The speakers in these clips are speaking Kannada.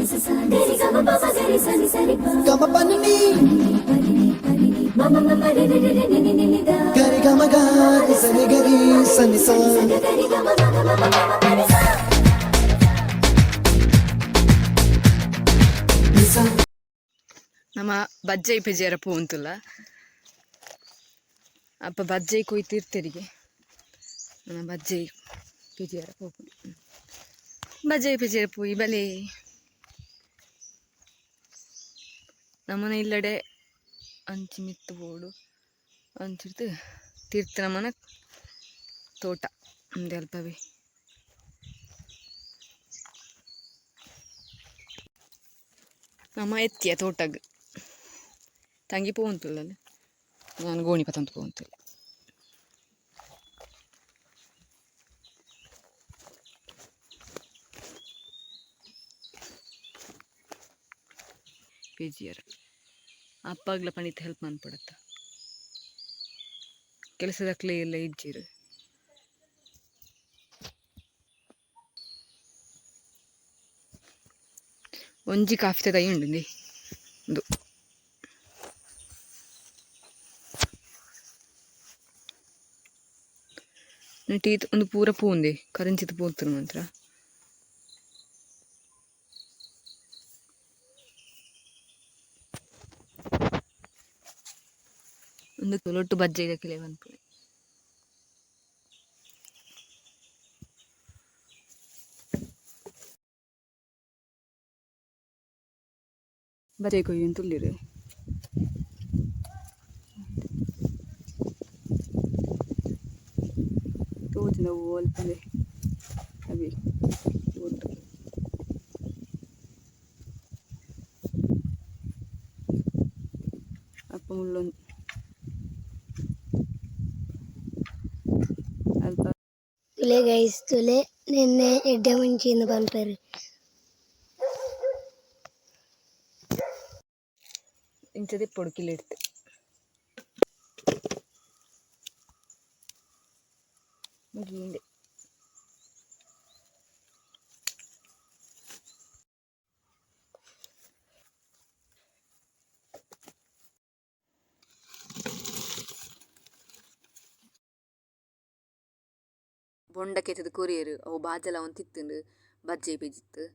Gama panini gari gama gari sani gari sani sa ನಮ್ಮ ಬಜ್ಜೆ ಪೆಜೆರ ಪೋಂತುಲ್ಲ ಅಪ್ಪ ಬಜ್ಜೆ ಕೊಯ್ತಿರ್ತೆರಿಗೆ ನನ್ನ ಬಜ್ಜೆ ಪೆಜೆರ ಪೋಪು ಬಜ್ಜೆ ಪೆಜೆರ ಪೋಯಿ ಬಲೆ ನಮ್ಮನೆ ಇಲ್ಲಡೆ ಅಂಚಿ ಮಿತ್ತು ಬೋಡು ಅಂಚಿರ್ತು ತೀರ್ಥ ನಮ್ಮನ ತೋಟ ಒಂದು ಅಲ್ಪವೇ ನಮ್ಮ ಎತ್ತಿಯ ತೋಟಗ್ ತಂಗಿ ಪೋಂತುಲ್ಲ ನಾನು ಗೋಣಿ ಪತಂತ ಪೋಂತುಲ್ಲ ಪೇಜಿಯರ ಅಪ್ಪಾಗ್ಲ ಪಣಿತ ಹೆಲ್ಪ್ ಮಾಡ್ಪಡತ್ತ ಕೆಲಸದಕ್ಲೇ ಎಲ್ಲ ಇಜ್ಜಿರು ಒಂಜಿ ಕಾಫಿ ತೈ ಉಂಡು ಒಂದು ಟೀ ಒಂದು ಪೂರ ಪೂಂದೆ ಕರಂಚಿತ್ ಪೋತರು ಮಾತ್ರ ಒಂದು ತೊಲೊಟ್ಟು ಬಜ್ಜೆ ಇದಕ್ಕೆ ಬಂದ್ಪುಡೆ ಬಜ್ಜೆ ಕೊಯ್ಯನ್ ತುಳ್ಳಿರು ತೋಚಿನ ಓಲ್ಪದೆ ಅವಿ ಒಟ್ಟು ಅಪ್ಪ ಮುಳ್ಳೊಂದು ಅಲ್ಪ ತುಲೆ ಗೈಸ್ ತುಲೆ ನಿನ್ನೆ ಎಡ್ಡೆ ಮುಂಚಿಯಿಂದ ಬಂತಾರೆ ಇಂಚದೆ ಪೊಡ್ಕಿಲಿಡ್ತೆ ಮುಗಿಂದೆ ಬೊಂಡ ಕೆತ್ತದ ಕೊರಿಯರು ಅವು ಬಾಜಲ ಅವನು ತಿತ್ತುಂಡು ಬಜ್ಜೆ ಬೇಜಿತ್ತು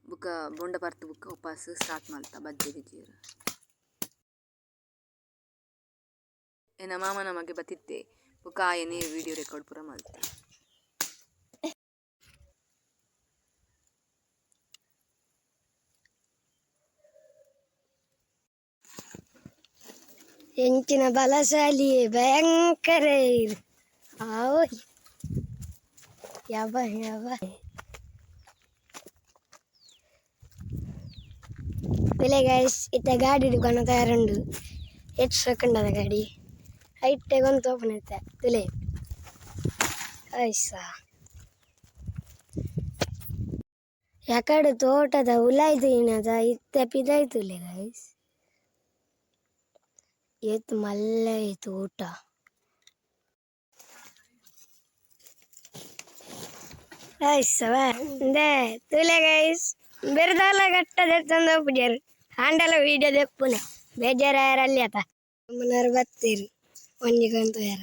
ಬುಕ್ಕ ಬೊಂಡ ಬರ್ತು ಬುಕ್ಕ ಉಪಾಸ ಸ್ಟಾರ್ಟ್ ಮಾಡ್ತಾ ಬಜ್ಜೆ ಬೇಜಿಯರು ಏನ ಮಾಮ ನಮಗೆ ಬತ್ತಿತ್ತೆ ಬುಕ್ಕ ಆಯನೇ ವಿಡಿಯೋ ರೆಕಾರ್ಡ್ ಪೂರ ಮಾಡ್ತೆ ಎಂಚಿನ ಬಲಶಾಲಿ ಭಯಂಕರ ಆವೋ ಯಾವ ತುಲೆ ಗೈಸ್ ಇತ್ತ ಗಾಡಿ ಹಿಡ್ಕೊಂಡು ತಯಾರುಂಡು ಎಷ್ಟು ಸೆಕೆಂಡ್ ಗಾಡಿ ಹೈಟೆಗೆ ಒಂದು ಓಪನ್ ಐತೆ ತುಲೆ ಐಸ ಯಾಕಡೆ ತೋಟದ ಹುಲಾಯ್ತು ಏನದ ಇತ್ತ ಪಿದಾಯ್ತುಲೆ ಗೈಸ್ ಎತ್ತು ಮಲ್ಲ ತೋಟ ಐಸವೇ ತುಲೆ ಗೈಸ್ ಬೆರದಾಲ ಗಟ್ಟದ ತಂದ ಪುಜಾರು ಹಾಂಡಲ ವೀಡಿಯೋ ದೆಪ್ಪುನೆ ಬೇಜಾರ ಯಾರಲ್ಲಿ ಆತ ನಮ್ಮನವ್ರು ಬರ್ತೀರಿ ಒಂಜಿಗಂತ ಯಾರ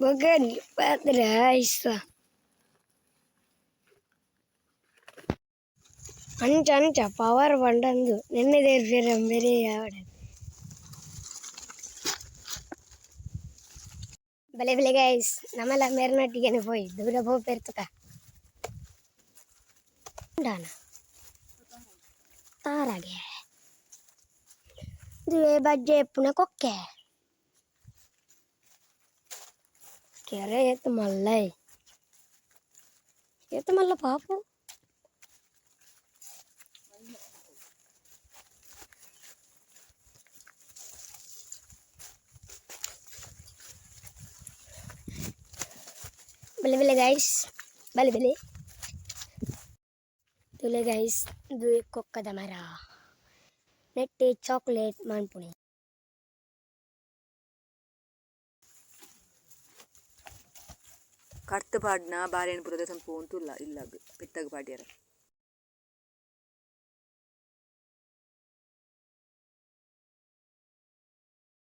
ಬಗನ್ ಪಾತ್ರ ಐಸ ಅಂಚ ಪವರ್ ಬಂಡಂದು ನೆನ್ನೆದೇರು ಫಿರಂ ಬೇರೆ ಯಾವಡ ಬಲೆ ಗೈಸ್ ನಮ್ಮಲ್ಲ ಮೇರ್ನಟ್ಟಿಗೆನೆ ಹೋಯ್ ದೂರ ಹೋಗ್ತಿರ್ತಕ ತಾರಾಗೆ ದುವೆ ಬಜ್ಜೆ ಪುನ ಕೊಕ್ಕೆ ಕೆರೆ ಎತ್ತು ಮಲ್ಲ ಪಾಪು ಬಲೆ ಗೈಸ್ ಬಲೆ ತುಲೆ ಗೈಸ್ ಇದು ಕೊಕ್ಕದ ಮರ ನೆಟ್ಟಿ ಚಾಕ್ಲೇಟ್ ಮಾಡ್ಪುಣಿ ಕರ್ತು ಪಾಡ್ನ ಬಾರೆನ್ ಪುರ ದೇಶನ್ ಪೋಂತುಲ್ಲ ಇಲ್ಲಗ್ ಪೆತ್ತಗ ಪಾಡ್ಯಾರ